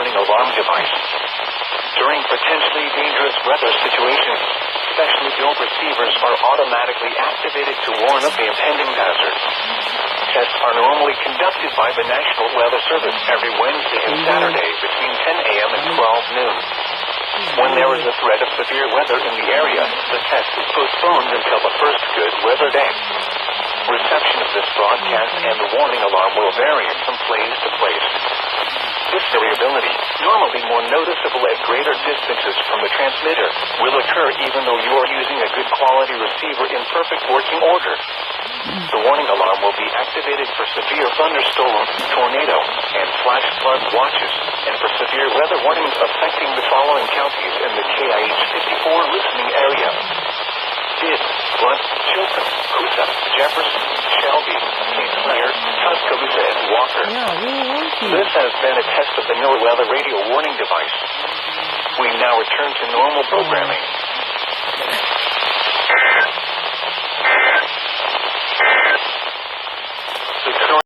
warning alarm device. During potentially dangerous weather situations, specially built receivers are automatically activated to warn of the impending hazard. Tests are normally conducted by the National Weather Service every Wednesday and Saturday between 10 a.m. and 12 noon. When there is a threat of severe weather in the area, the test is postponed until the first good weather day. Reception of this broadcast and the warning alarm will vary from place to place. This variability, normally more noticeable at greater distances from the transmitter, will occur even though you are using a good quality receiver in perfect working order. The warning alarm will be activated for severe thunderstorm, tornado, and flash flood watches, and for severe weather warnings affecting the following counties in the KIH 54 listening area: Bibb, Blunt, Chilton, Coosa, Jefferson, Shelby, St. Clair, Tuscaloosa, and Walker. This has been a test of the NOAA Weather Radio warning device. We now return to normal programming.